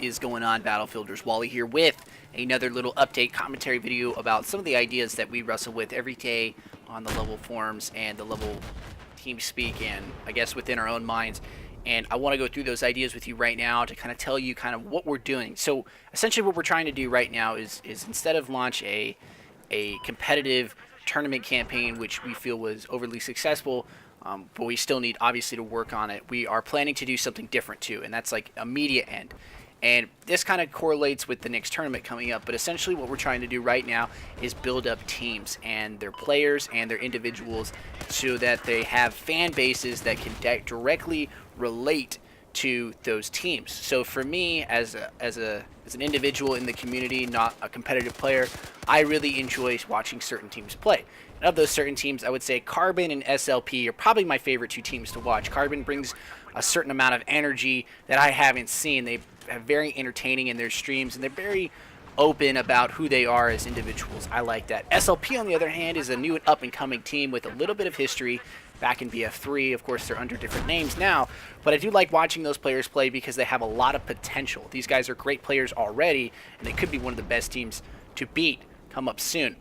is going on, Battlefielders? Wally here with another little update commentary video about some of the ideas that we wrestle with every day on the level forums and the level team speak, and I guess within our own minds. And I want to go through those ideas with you right now to kind of tell you kind of what we're doing. So essentially what we're trying to do right now is instead of launch a competitive tournament campaign, which we feel was overly successful, but we still need obviously to work on it. We are planning to do something different too, and that's like a media end. And this kind of correlates with the next tournament coming up, but essentially what we're trying to do right now is build up teams and their players and their individuals so that they have fan bases that can directly relate to those teams. So for me, as an individual in the community, not a competitive player, I really enjoy watching certain teams play. And of those certain teams, I would say Carbon and SLP are probably my favorite two teams to watch. Carbon brings a certain amount of energy that I haven't seen. They are very entertaining in their streams, and they're very open about who they are as individuals. I like that. SLP, on the other hand, is a new and up-and-coming team with a little bit of history back in BF3. Of course, they're under different names now, but I do like watching those players play because they have a lot of potential. These guys are great players already, and they could be one of the best teams to beat come up soon.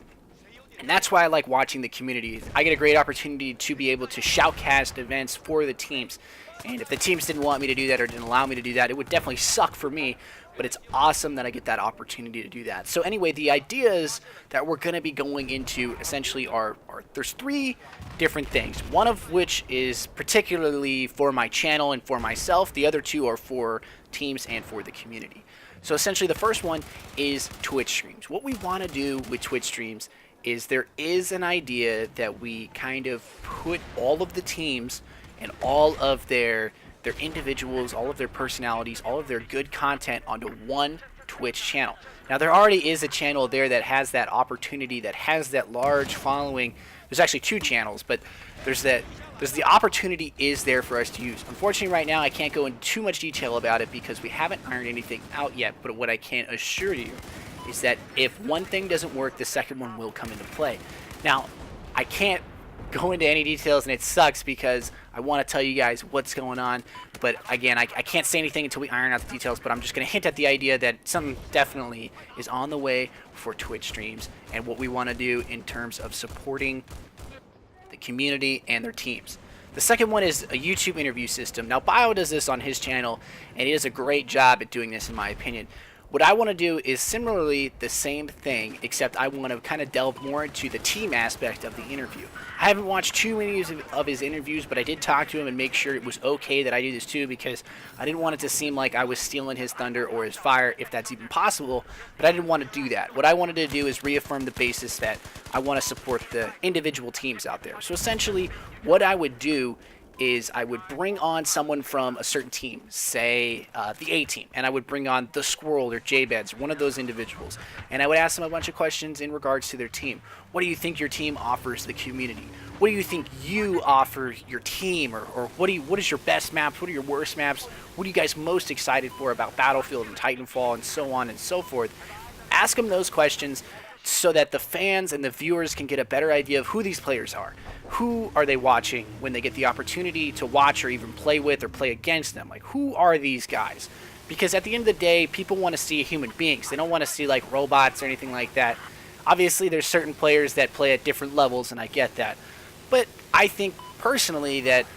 And that's why I like watching the community. I get a great opportunity to be able to shoutcast events for the teams. And if the teams didn't want me to do that or didn't allow me to do that, it would definitely suck for me. But it's awesome that I get that opportunity to do that. So anyway, the ideas that we're going to be going into essentially are there's three different things. One of which is particularly for my channel and for myself. The other two are for teams and for the community. So essentially the first one is Twitch streams. What we want to do with Twitch streams is there is an idea that we kind of put all of the teams and all of their individuals, all of their personalities, all of their good content onto one Twitch channel. Now there already is a channel there that has that opportunity, that has that large following. There's actually two channels, but there's the opportunity is there for us to use. Unfortunately right now I can't go into too much detail about it because we haven't ironed anything out yet, but what I can assure you is that if one thing doesn't work, the second one will come into play. Now, I can't go into any details, and it sucks because I want to tell you guys what's going on, but again, I can't say anything until we iron out the details, but I'm just going to hint at the idea that something definitely is on the way for Twitch streams and what we want to do in terms of supporting the community and their teams. The second one is a YouTube interview system. Now, Bio does this on his channel, and he does a great job at doing this, in my opinion. What I want to do is similarly the same thing, except I want to kind of delve more into the team aspect of the interview. I haven't watched too many of his interviews, but I did talk to him and make sure it was okay that I do this too, because I didn't want it to seem like I was stealing his thunder or his fire, if that's even possible, but I didn't want to do that. What I wanted to do is reaffirm the basis that I want to support the individual teams out there. So essentially, what I would do is I would bring on someone from a certain team, say the A team, and I would bring on the Squirrel or J-Beds, one of those individuals, and I would ask them a bunch of questions in regards to their team. What do you think your team offers the community? What do you think you offer your team, or what is your best maps? What are your worst maps? What are you guys most excited for about Battlefield and Titanfall and so on and so forth? Ask them those questions so that the fans and the viewers can get a better idea of who these players are. Who are they watching when they get the opportunity to watch or even play with or play against them? Like, who are these guys? Because at the end of the day, people want to see human beings. They don't want to see, like, robots or anything like that. Obviously, there's certain players that play at different levels, and I get that. But I think, personally, that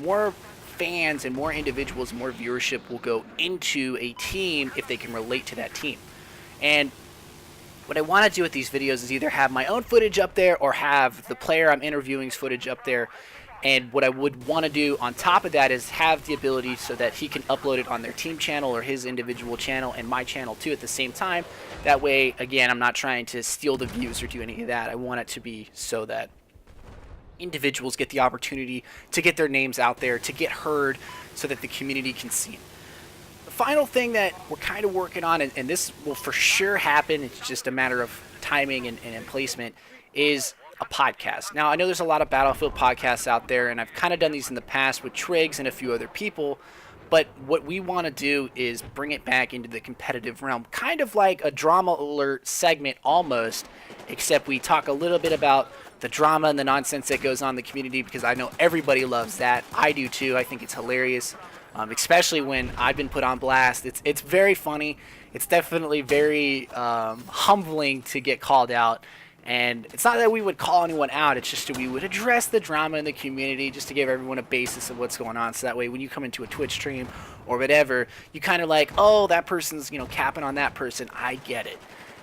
more fans and more individuals, more viewership will go into a team if they can relate to that team. And what I want to do with these videos is either have my own footage up there or have the player I'm interviewing's footage up there. And what I would want to do on top of that is have the ability so that he can upload it on their team channel or his individual channel and my channel too at the same time. That way, again, I'm not trying to steal the views or do any of that. I want it to be so that individuals get the opportunity to get their names out there, to get heard, so that the community can see them. The final thing that we're kind of working on, and this will for sure happen, it's just a matter of timing and placement, is a podcast. Now, I know there's a lot of Battlefield podcasts out there, and I've kind of done these in the past with Triggs and a few other people, but what we want to do is bring it back into the competitive realm, kind of like a drama alert segment almost, except we talk a little bit about the drama and the nonsense that goes on in the community, because I know everybody loves that. I do too. I think it's hilarious. especially when I've been put on blast. It's very funny. It's definitely very humbling to get called out. And it's not that we would call anyone out, it's just that we would address the drama in the community just to give everyone a basis of what's going on. So that way when you come into a Twitch stream or whatever, you kind of like, oh, that person's, capping on that person. I get it.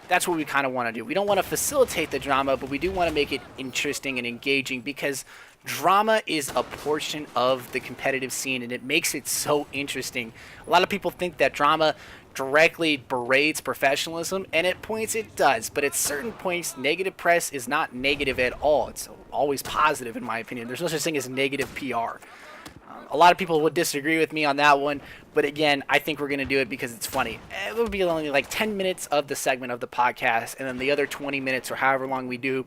That's what we kind of want to do. We don't want to facilitate the drama, but we do want to make it interesting and engaging, because drama is a portion of the competitive scene and it makes it so interesting. A lot of people think that drama directly berates professionalism, and at points it does, but at certain points negative press is not negative at all. It's always positive, in my opinion. There's no such thing as negative PR. A lot of people would disagree with me on that one, but again, I think we're going to do it because it's funny. It will be only like 10 minutes of the segment of the podcast, and then the other 20 minutes or however long we do,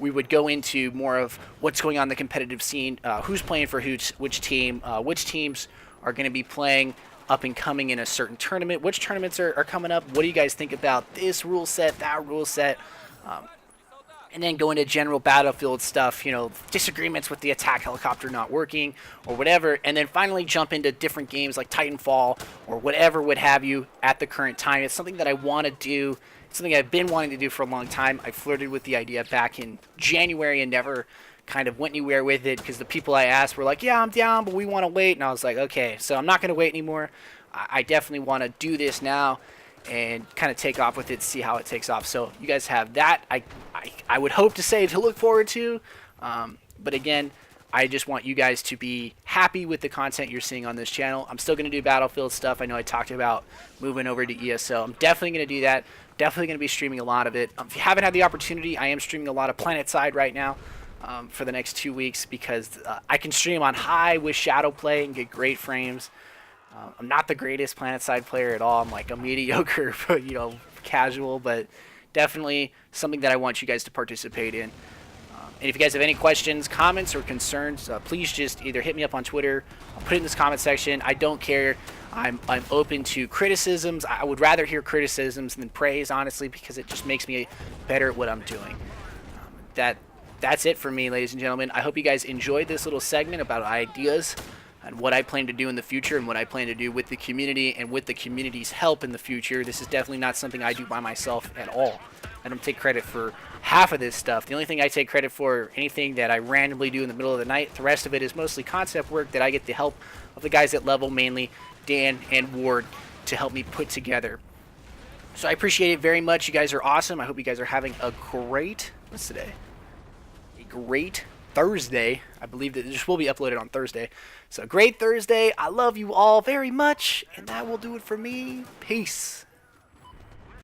we would go into more of what's going on in the competitive scene, who's playing for which team, which teams are going to be playing up and coming in a certain tournament, which tournaments are coming up, what do you guys think about this rule set, that rule set, and then go into general battlefield stuff, disagreements with the attack helicopter not working or whatever, and then finally jump into different games like Titanfall or whatever would have you at the current time. It's something that I want to do. It's something I've been wanting to do for a long time. I flirted with the idea back in January and never kind of went anywhere with it, because the people I asked were like, yeah, I'm down, but we want to wait. And I was like, okay, so I'm not going to wait anymore. I definitely want to do this now and kind of take off with it, see how it takes off. So you guys have that. I would hope to say to look forward to. But again, I just want you guys to be happy with the content you're seeing on this channel. I'm still going to do Battlefield stuff. I know I talked about moving over to ESO. I'm definitely going to do that. Definitely going to be streaming a lot of it. If you haven't had the opportunity, I am streaming a lot of PlanetSide right now. For the next 2 weeks, because I can stream on high with shadow play and get great frames. I'm not the greatest PlanetSide player at all. I'm like a mediocre, casual, but definitely something that I want you guys to participate in. And if you guys have any questions, comments, or concerns, please just either hit me up on Twitter. I'll put it in this comment section. I don't care. I'm open to criticisms. I would rather hear criticisms than praise, honestly, because it just makes me better at what I'm doing. That's it for me, ladies and gentlemen. I hope you guys enjoyed this little segment about ideas and what I plan to do in the future and what I plan to do with the community and with the community's help in the future. This is definitely not something I do by myself at all. I don't take credit for half of this stuff. The only thing I take credit for, anything that I randomly do in the middle of the night. The rest of it is mostly concept work that I get the help of the guys at Level, mainly Dan and Ward, to help me put together. So I appreciate it very much. You guys are awesome. I hope you guys are having a great, what's today? Great Thursday. I believe that this will be uploaded on Thursday. So great Thursday. I love you all very much, and that will do it for me. Peace.